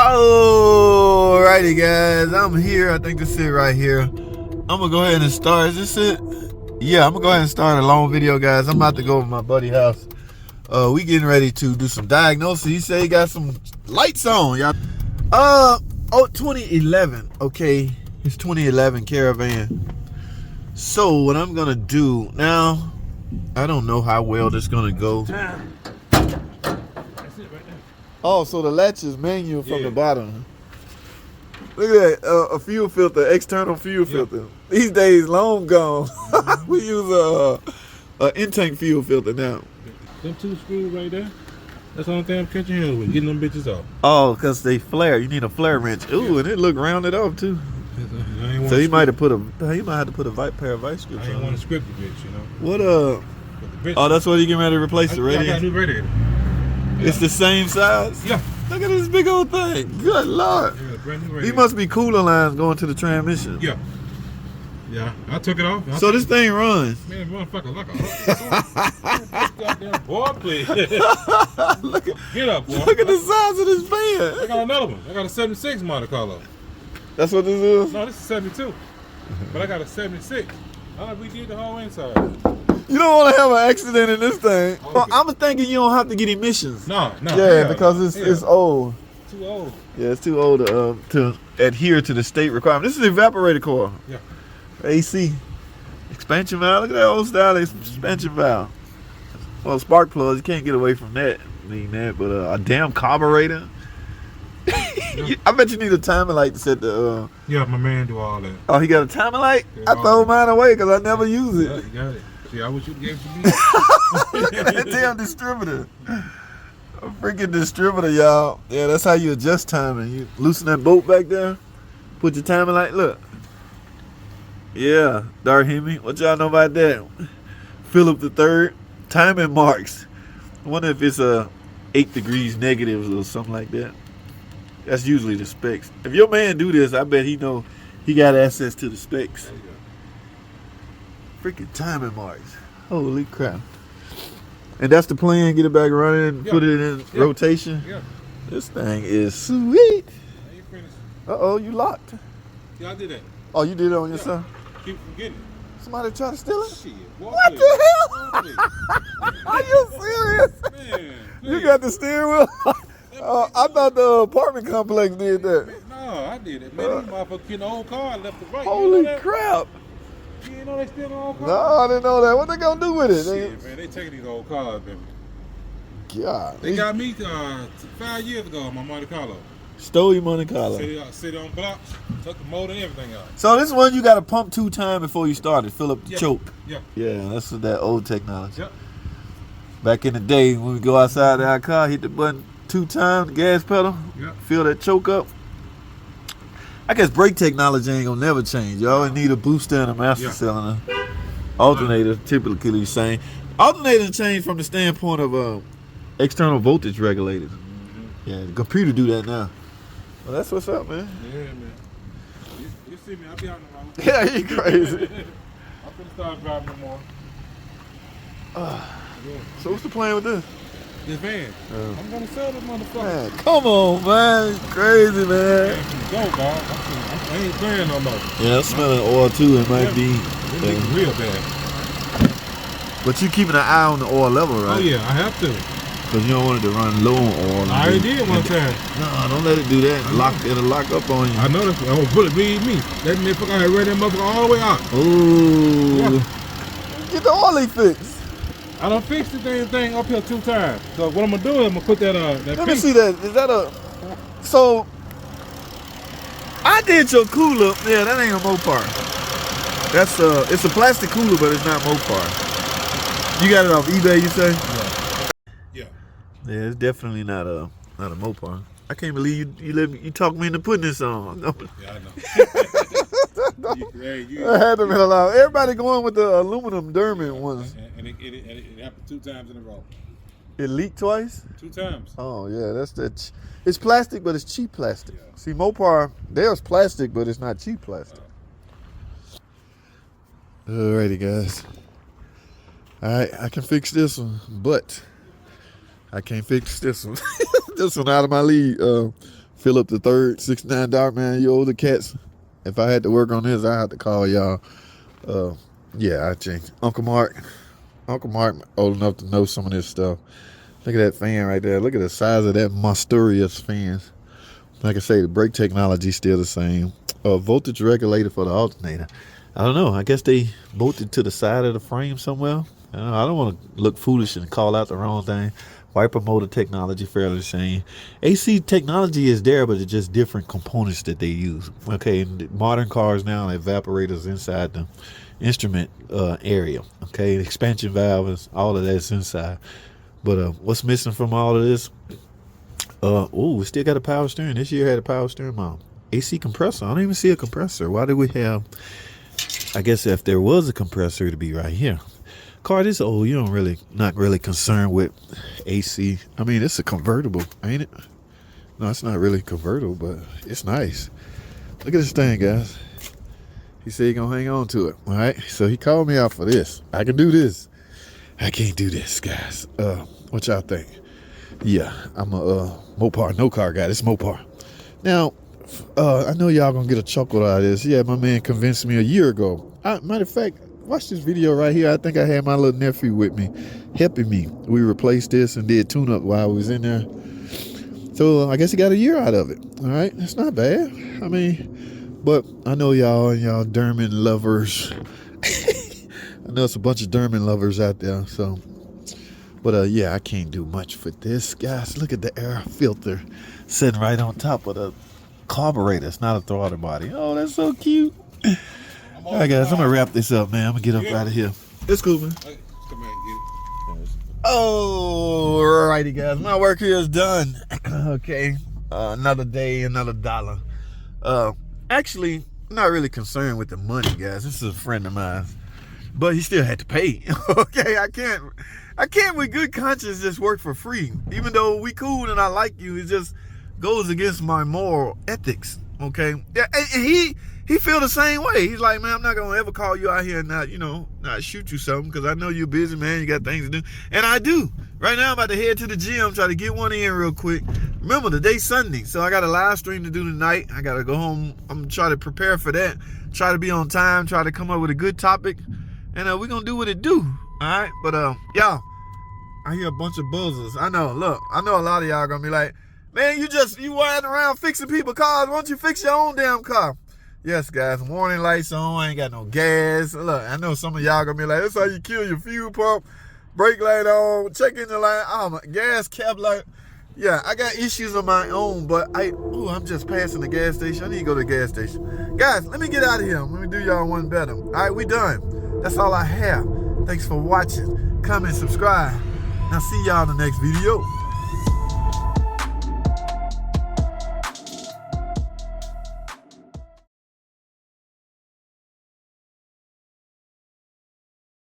Alrighty guys, I'm here. I think this is it right here. I'm gonna go ahead and start. Is this it? Yeah, I'm gonna go ahead and start a long video, guys. I'm about to go over my buddy's house. We getting ready to do some diagnosis. He said he got some lights on, y'all. 2011. Okay, it's 2011 Caravan. So what I'm gonna do now, I don't know how well this is gonna go. Oh, so the latch is manual from the bottom. Look at that, a fuel filter, external fuel filter. These days, long gone. We use a in-tank fuel filter now. Them two screws right there, that's the only thing I'm catching hands with, getting them bitches off. Oh, because they flare. You need a flare wrench. Ooh, and it look rounded off too. So he might have put he might have to put a pair of vice grips on. I ain't want to script the bitch, you know. What oh, that's what you getting ready to replace the radiator? I got a new radiator. It's the same size? Yeah. Look at this big old thing. Good Lord. Yeah, brand new radiator. He must be cooler lines going to the transmission. Yeah. Yeah, I took it off. So this thing runs. Man, motherfucker, like a goddamn boy, please. Get up, boy. Look at the size of this van. I got another one. I got a 76 Monte Carlo. That's what this is? No, this is 72. But I got a 76. I redid the whole inside. You don't want to have an accident in this thing. Okay. Well, I was thinking you don't have to get emissions. No. Yeah, because it's old. Too old. Yeah, it's too old to adhere to the state requirement. This is the evaporator coil. Yeah. AC. Expansion valve. Look at that old style expansion valve. Well, spark plugs, you can't get away from that. But a damn carburetor. I bet you need a timing light to set the. Yeah, my man do all that. Oh, he got a timing light? I throw mine away because I never use it. Yeah, you got it. See, I wish you gave it to me. Look at that damn distributor. A freaking distributor, y'all. Yeah, that's how you adjust timing. You loosen that bolt back there, put your timing light. Look. Yeah, Dark Hemi. What y'all know about that? Philip III. Timing marks. I wonder if it's 8 degrees negatives or something like that. That's usually the specs. If your man do this, I bet he know he got access to the specs. Freaking timing marks. Holy crap. And that's the plan, get it back running, put it in rotation. Yeah. This thing is sweet. Uh-oh, you locked. Yeah, I did that. Oh, you did it on yourself? Keep forgetting. Somebody try to steal it? Shit. What the hell? Are you serious? Man, you got the steering wheel? I thought the apartment complex did that. No, I did it. Man, these motherfuckers getting an old car left to right. Holy you know crap. You didn't know they steal an old car? No, I didn't know that. What they gonna do with it? Shit, man, they taking these old cars, baby. God. They got me 5 years ago on my Monte Carlo. Stole your Monte Carlo. Sit on blocks, took the motor and everything out. So this one you got to pump 2 times before you start it. Fill up the choke. Yeah. Yeah, that's that old technology. Yep. Back in the day when we go outside our car, hit the button 2 times, the gas pedal, fill that choke up. I guess brake technology ain't gonna never change. You always need a booster and a master cylinder. Alternator typically the same. Alternator change from the standpoint of external voltage regulators. Yeah, the computer do that now. Well, that's what's up, man. Yeah, man. You see me, I'll be out in the road. Yeah, you crazy. I'm finna start driving no more. So what's the plan with this? This van. I'm gonna sell this motherfucker. Man, come on, man. Crazy, man. Go, dog. I ain't playing no more. Yeah, I'm smelling oil too. It might be. It's real bad. But you keeping an eye on the oil level, right? Oh, yeah, I have to. Because you don't want it to run low on oil. I already did one time. No, don't let it do that. It'll lock up on you. I know that's I'm gonna bullet believe me. That motherfucker had read that motherfucker all the way out. Ooh. Yeah. Get the oil fixed. I done fixed the damn thing up here 2 times. So what I'm gonna do is I'm gonna put that Let me see that. Is that so I did your cooler. Yeah, that ain't a Mopar. That's it's a plastic cooler, but it's not Mopar. You got it off eBay, you say? Yeah. Yeah, it's definitely not a Mopar. I can't believe you talked me into putting this on. Yeah, I know. I had to be allowed. Everybody going with the aluminum Derman ones. And it happened 2 times in a row. It leaked twice? 2 times. Oh yeah, that's that. It's plastic, but it's cheap plastic. Yeah. See, Mopar, there's plastic, but it's not cheap plastic. Alrighty, guys. Alright, I can fix this one, but I can't fix this one. This one out of my league. Philip the Third, 69 Dark Man, you older cats. If I had to work on this, I have to call y'all. Yeah, I changed. Uncle Mark old enough to know some of this stuff. Look at that fan right there. Look at the size of that monstrous fan. Like I say, the brake technology is still the same. Voltage regulator for the alternator. I don't know. I guess they bolted to the side of the frame somewhere. I don't want to look foolish and call out the wrong thing. Wiper motor technology, fairly the same. AC technology is there, but it's just different components that they use. Okay, in modern cars now, evaporators inside the instrument area. Okay, expansion valves, all of that's inside. But what's missing from all of this? We still got a power steering. This year had a power steering mount. AC compressor. I don't even see a compressor. Why do we have? I guess if there was a compressor, it'd be right here. Car this old, you don't not really concerned with AC. I mean, it's a convertible, ain't it? No, it's not really convertible, but it's nice. Look at this thing, guys. He said he gonna hang on to it. All right, so he called me out for this. I can do this. I can't do this, guys. What y'all think? Yeah, I'm a Mopar no car guy. This Mopar. Now, I know y'all gonna get a chuckle out of this. Yeah, my man convinced me a year ago. Matter of fact, watch this video right here. I think I had my little nephew with me, helping me. We replaced this and did tune-up while I was in there. So I guess he got a year out of it. All right, that's not bad. I mean, but I know y'all and y'all Derman lovers. I know it's a bunch of Derman lovers out there. So, but yeah, I can't do much for this, guys. Look at the air filter sitting right on top of the carburetor. It's not a throttle body. Oh, that's so cute. All right, guys, I'm gonna wrap this up, man. I'm gonna get up out of here. It's cool, man. Hey, come here and get it. Oh, righty, guys. My work here is done. Okay. Another day, another dollar. Actually, I'm not really concerned with the money, guys. This is a friend of mine. But he still had to pay. Okay, I can't with good conscience just work for free. Even though we cool and I like you, it just goes against my moral ethics. Okay. Yeah, and he feel the same way. He's like, man, I'm not gonna ever call you out here and not shoot you something, because I know you're busy, man. You got things to do, and I do. Right now, I'm about to head to the gym, try to get one in real quick. Remember, today's Sunday, so I got a live stream to do tonight. I gotta go home. I'm trying to prepare for that. Try to be on time. Try to come up with a good topic, and we're gonna do what it do. All right, but y'all, I hear a bunch of buzzers. I know. Look, I know a lot of y'all gonna be like, man, you riding around fixing people's cars. Why don't you fix your own damn car? Yes, guys, warning lights on. I ain't got no gas. Look, I know some of y'all gonna be like, that's how you kill your fuel pump. Brake light on, check engine light, my gas cap light. Yeah, I got issues of my own, but I'm just passing the gas station. I need to go to the gas station. Guys, let me get out of here. Let me do y'all one better. All right, we done. That's all I have. Thanks for watching. Comment, subscribe. Now see y'all in the next video.